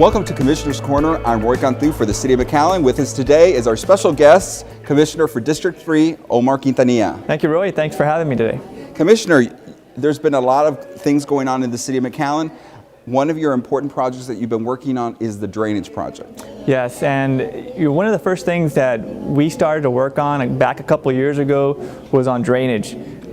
Welcome to Commissioner's Corner. I'm Roy Cantu for the City of McAllen. With us today is our special guest, Commissioner for District 3, Omar Quintanilla. Thank you, Roy. Thanks for having me today. Commissioner, there's been a lot of things going on in the City of McAllen. One of your important projects that you've been working on is the drainage project. Yes, and one of the first things that we started to work on back a couple of years ago was on drainage. With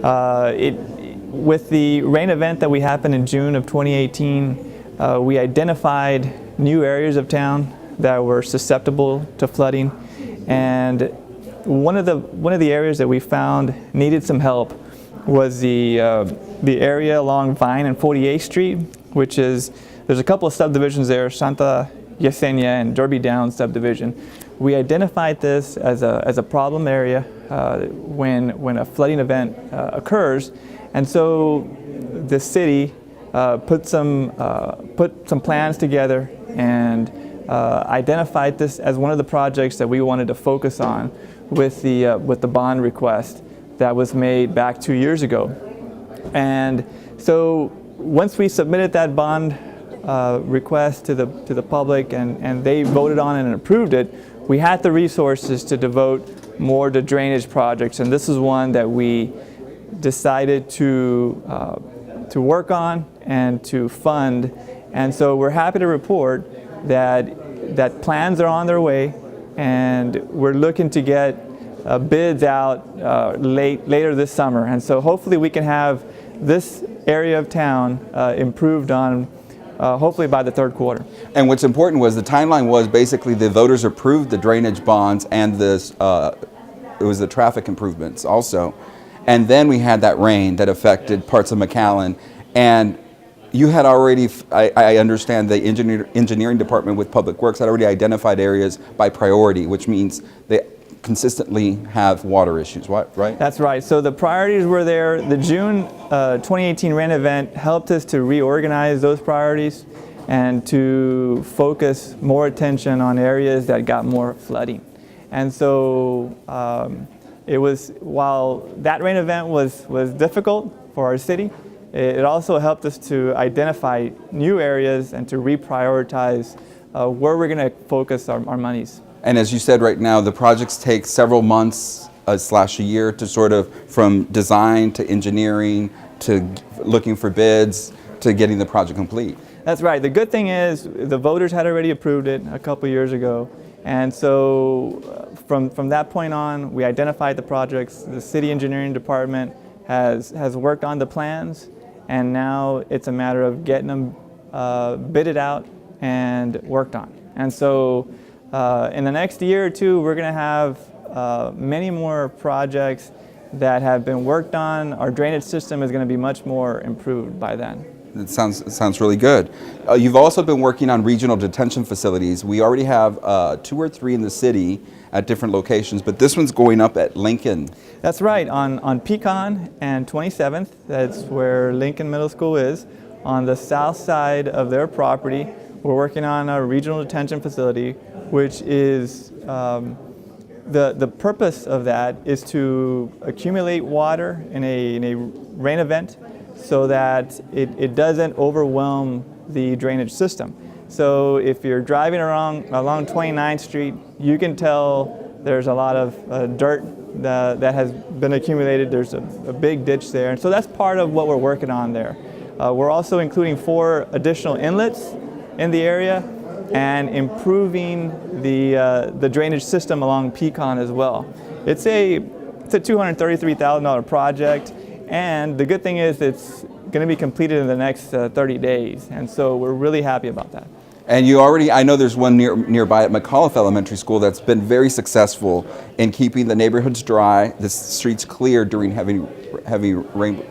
the rain event that we happened in June of 2018, we identified new areas of town that were susceptible to flooding, and one of the areas that we found needed some help was the area along Vine and 48th Street, which is, there's a couple of subdivisions there, Santa Yesenia and Derby Downs subdivision. We identified this as a problem area when a flooding event occurs, and so the city put some plans together and identified this as one of the projects that we wanted to focus on with the bond request that was made back 2 years ago. And so once we submitted that bond request to the public and they voted on it and approved it, we had the resources to devote more to drainage projects, and this is one that we decided to work on and to fund. And so we're happy to report that plans are on their way, and we're looking to get bids out later this summer. And so hopefully we can have this area of town improved on hopefully by the third quarter. And what's important was the timeline was basically the voters approved the drainage bonds and this it was the traffic improvements also. And then we had that rain that affected parts of McAllen, and you had already, I understand the engineering department with Public Works had already identified areas by priority, which means they consistently have water issues, right? That's right. So the priorities were there. The June 2018 rain event helped us to reorganize those priorities and to focus more attention on areas that got more flooding. And so it was, while that rain event was difficult for our city, it also helped us to identify new areas and to reprioritize where we're going to focus our monies. And as you said, right now the projects take several months / a year to sort of, from design to engineering to looking for bids to getting the project complete. That's right. The good thing is the voters had already approved it a couple years ago, and so from that point on we identified the projects. The city engineering department has worked on the plans, and now it's a matter of getting them bidded out and worked on. And so in the next year or two, we're going to have many more projects that have been worked on. Our drainage system is going to be much more improved by then. It sounds really good. You've also been working on regional detention facilities. We already have 2 or 3 in the city at different locations, but this one's going up at Lincoln. That's right, on Pecan and 27th. That's where Lincoln Middle School is. On the south side of their property, we're working on a regional detention facility, which is, the purpose of that is to accumulate water in a rain event so that it doesn't overwhelm the drainage system. So if you're driving along 29th Street, you can tell there's a lot of dirt that has been accumulated. There's a big ditch there, and so that's part of what we're working on there. We're also including 4 additional inlets in the area and improving the drainage system along Pecan as well. It's a $233,000 project, and the good thing is it's going to be completed in the next 30 days, and so we're really happy about that. And you already, I know there's one nearby at McAuliffe Elementary School that's been very successful in keeping the neighborhoods dry, the streets clear during heavy rain.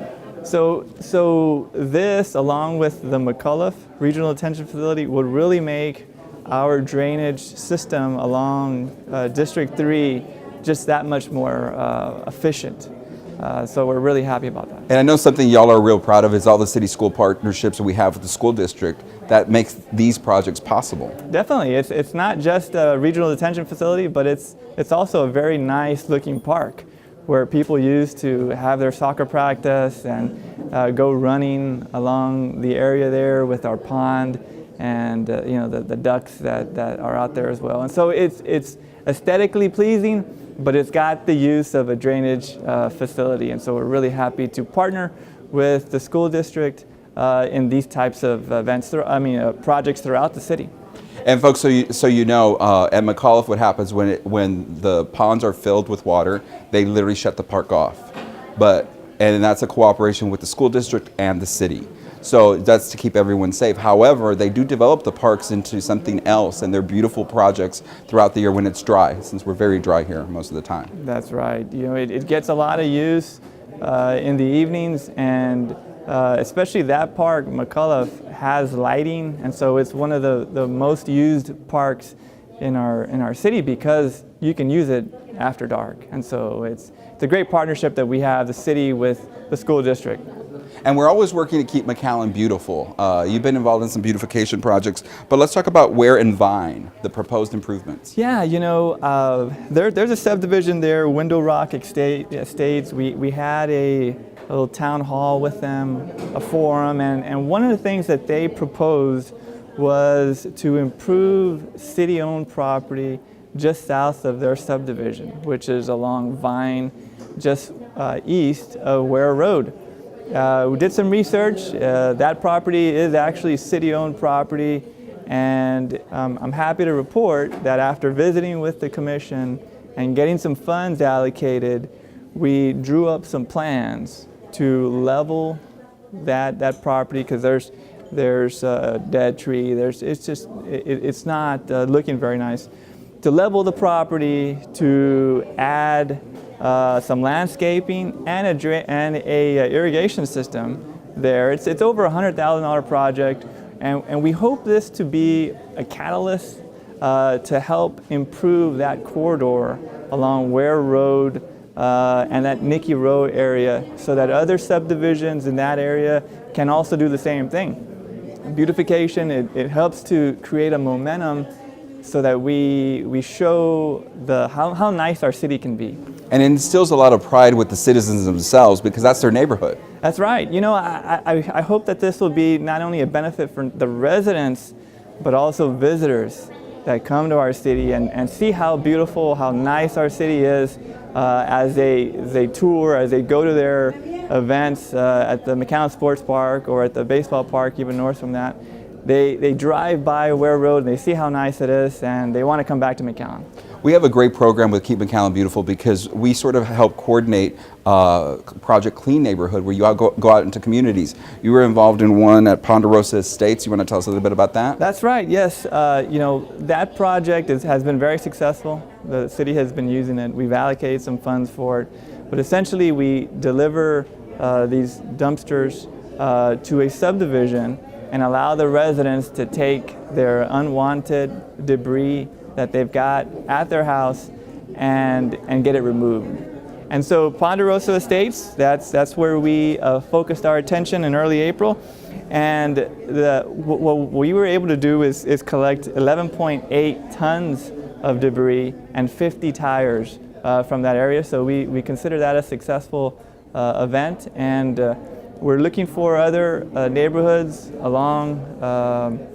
So this, along with the McAuliffe Regional Detention Facility, would really make our drainage system along District 3 just that much more efficient. So we're really happy about that. And I know something y'all are real proud of is all the city-school partnerships that we have with the school district that makes these projects possible. Definitely. It's not just a regional detention facility, but it's also a very nice looking park where people use to have their soccer practice and go running along the area there with our pond. and the ducks that are out there as well. And so it's aesthetically pleasing, but it's got the use of a drainage facility. And so we're really happy to partner with the school district in these types of events, projects throughout the city. And folks, so you know, at McAuliffe, what happens when the ponds are filled with water, they literally shut the park off. And that's a cooperation with the school district and the city. So that's to keep everyone safe. However, they do develop the parks into something else, and they're beautiful projects throughout the year when it's dry, since we're very dry here most of the time. That's right. It gets a lot of use in the evenings, and especially that park, McAuliffe, has lighting, and so it's one of the most used parks in our city because you can use it after dark. And so it's a great partnership that we have, the city with the school district. And we're always working to keep McAllen beautiful. You've been involved in some beautification projects, but let's talk about Ware and Vine, the proposed improvements. Yeah, there's a subdivision there, Window Rock Estates. We had a little town hall with them, a forum, and one of the things that they proposed was to improve city-owned property just south of their subdivision, which is along Vine, just east of Ware Road. We did some research. That property is actually city-owned property, and I'm happy to report that after visiting with the commission and getting some funds allocated, we drew up some plans to level that property, because there's a dead tree. It's not looking very nice. To level the property, to add some landscaping and a irrigation system there. It's over a $100,000 project, and we hope this to be a catalyst to help improve that corridor along Ware Road and that Nicky Road area, so that other subdivisions in that area can also do the same thing. Beautification, it helps to create a momentum so that we show how nice our city can be. And it instills a lot of pride with the citizens themselves, because that's their neighborhood. That's right. I hope that this will be not only a benefit for the residents, but also visitors that come to our city and see how beautiful, how nice our city is as they tour, as they go to their events at the McAllen Sports Park or at the baseball park even north from that. They drive by Ware Road and they see how nice it is, and they want to come back to McAllen. We have a great program with Keep McAllen Beautiful, because we sort of help coordinate Project Clean Neighborhood, where you all go out into communities. You were involved in one at Ponderosa Estates. You want to tell us a little bit about that? That's right, yes. That project has been very successful. The city has been using it. We've allocated some funds for it. But essentially, we deliver these dumpsters to a subdivision and allow the residents to take their unwanted debris that they've got at their house and get it removed. And so Ponderosa Estates, that's where we focused our attention in early April. And what we were able to do is collect 11.8 tons of debris and 50 tires from that area. So we consider that a successful event, and we're looking for other neighborhoods along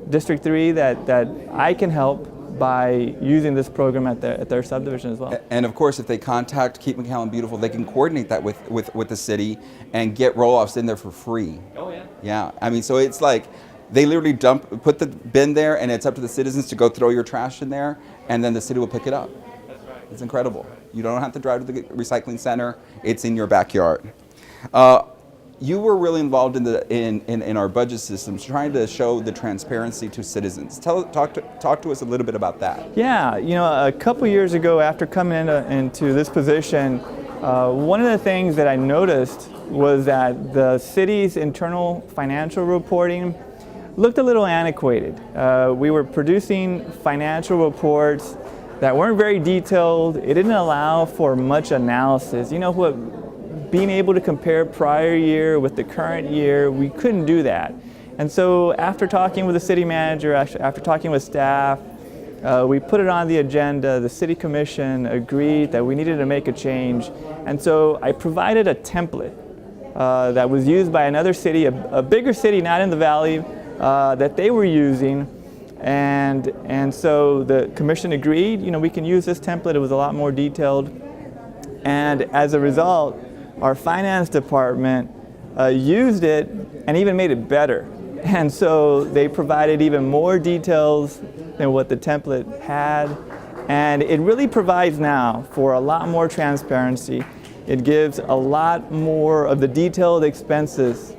District 3 that I can help by using this program at their subdivision as well. And of course, if they contact Keep McAllen Beautiful, they can coordinate that with the city and get roll-offs in there for free. Oh yeah. Yeah, I mean, so it's like they literally put the bin there, and it's up to the citizens to go throw your trash in there, and then the city will pick it up. That's right. It's incredible. You don't have to drive to the recycling center. It's in your backyard. You were really involved in our budget systems, trying to show the transparency to citizens. Talk to us a little bit about that. Yeah, a couple years ago, after coming into this position, one of the things that I noticed was that the city's internal financial reporting looked a little antiquated. We were producing financial reports that weren't very detailed. It didn't allow for much analysis. Being able to compare prior year with the current year, we couldn't do that. And so after talking with the city manager, after talking with staff, we put it on the agenda. The city commission agreed that we needed to make a change. And so I provided a template that was used by another city, a bigger city, not in the valley, that they were using. And so the commission agreed, we can use this template. It was a lot more detailed. And as a result, our finance department used it and even made it better. And so they provided even more details than what the template had. And it really provides now for a lot more transparency. It gives a lot more of the detailed expenses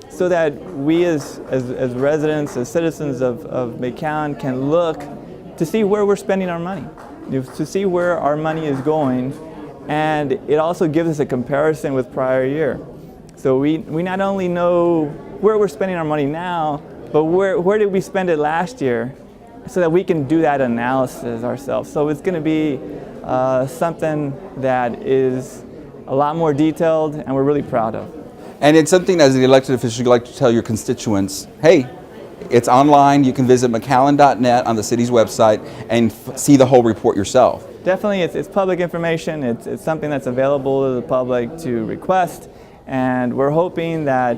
so that we as residents, as citizens of McAllen can look to see where we're spending our money, to see where our money is going. And it also gives us a comparison with prior year. So we not only know where we're spending our money now, but where did we spend it last year, so that we can do that analysis ourselves. So it's going to be something that is a lot more detailed and we're really proud of. And it's something as an elected official you'd like to tell your constituents, hey, it's online. You can visit McAllen.net on the city's website and see the whole report yourself. Definitely, it's public information. It's something that's available to the public to request, and we're hoping that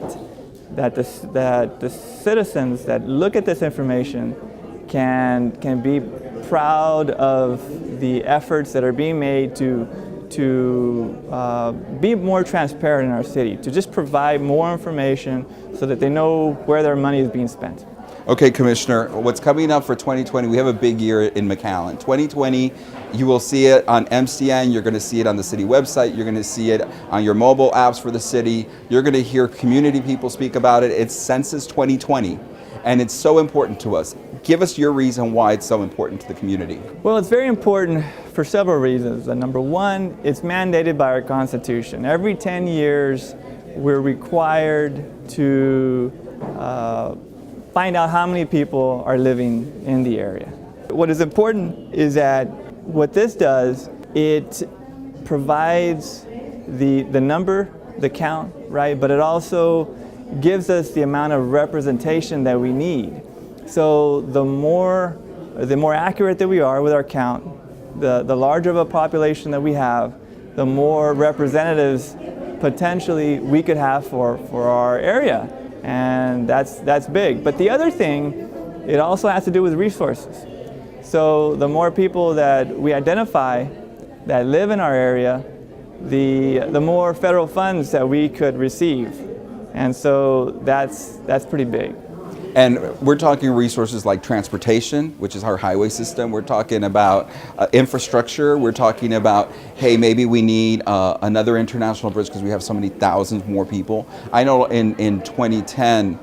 the citizens that look at this information can be proud of the efforts that are being made to be more transparent in our city, to just provide more information so that they know where their money is being spent. Okay, Commissioner, what's coming up for 2020? We have a big year in McAllen. 2020, you will see it on MCN, you're going to see it on the city website, you're going to see it on your mobile apps for the city, you're going to hear community people speak about it. It's Census 2020, and it's so important to us. Give us your reason why it's so important to the community. Well, it's very important for several reasons. Number one, it's mandated by our Constitution. Every 10 years, we're required to find out how many people are living in the area. What is important is that what this does, it provides the number, the count, right? But it also gives us the amount of representation that we need. So the more accurate that we are with our count, the larger of a population that we have, the more representatives potentially we could have for our area. And that's big. But the other thing, it also has to do with resources. So the more people that we identify that live in our area, the more federal funds that we could receive. And so that's pretty big. And we're talking resources like transportation, which is our highway system. We're talking about infrastructure. We're talking about, hey, maybe we need another international bridge because we have so many thousands more people. I know in 2010,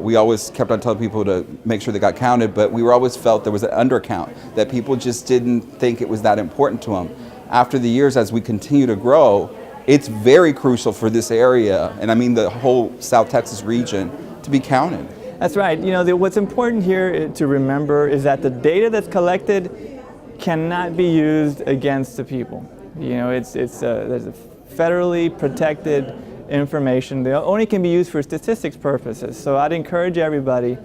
we always kept on telling people to make sure they got counted, but we always felt there was an undercount, that people just didn't think it was that important to them. After the years, as we continue to grow, it's very crucial for this area, and I mean the whole South Texas region, to be counted. That's right. What's important here to remember is that the data that's collected cannot be used against the people. There's a federally protected information. They only can be used for statistics purposes. So I'd encourage everybody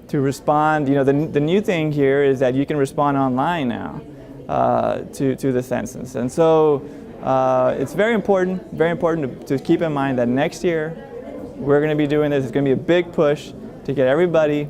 to respond. The new thing here is that you can respond online now to the census. And so it's very important to keep in mind that next year we're going to be doing this. It's going to be a big push to get everybody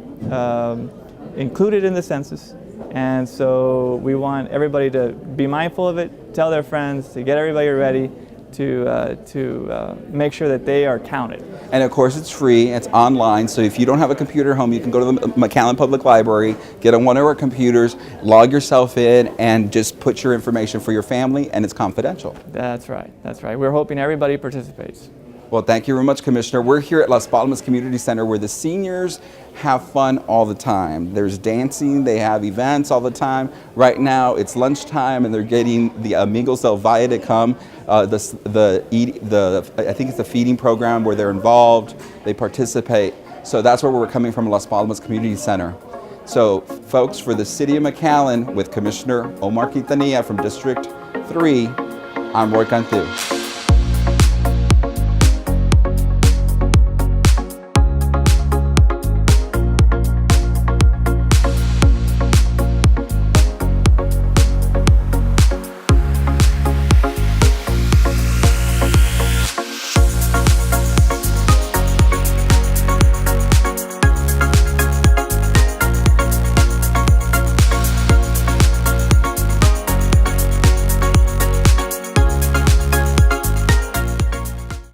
included in the census. And so we want everybody to be mindful of it, tell their friends, to get everybody ready to make sure that they are counted. And of course it's free, it's online, so if you don't have a computer at home, you can go to the McAllen Public Library, get on one of our computers, log yourself in, and just put your information for your family, and it's confidential. That's right. We're hoping everybody participates. Well, thank you very much, Commissioner. We're here at Las Palmas Community Center where the seniors have fun all the time. There's dancing, they have events all the time. Right now it's lunchtime and they're getting the Amigos del Valle to come. I think it's the feeding program where they're involved, they participate. So that's where we're coming from, Las Palmas Community Center. So folks, for the City of McAllen with Commissioner Omar Quintanilla from District 3, I'm Roy Cantu.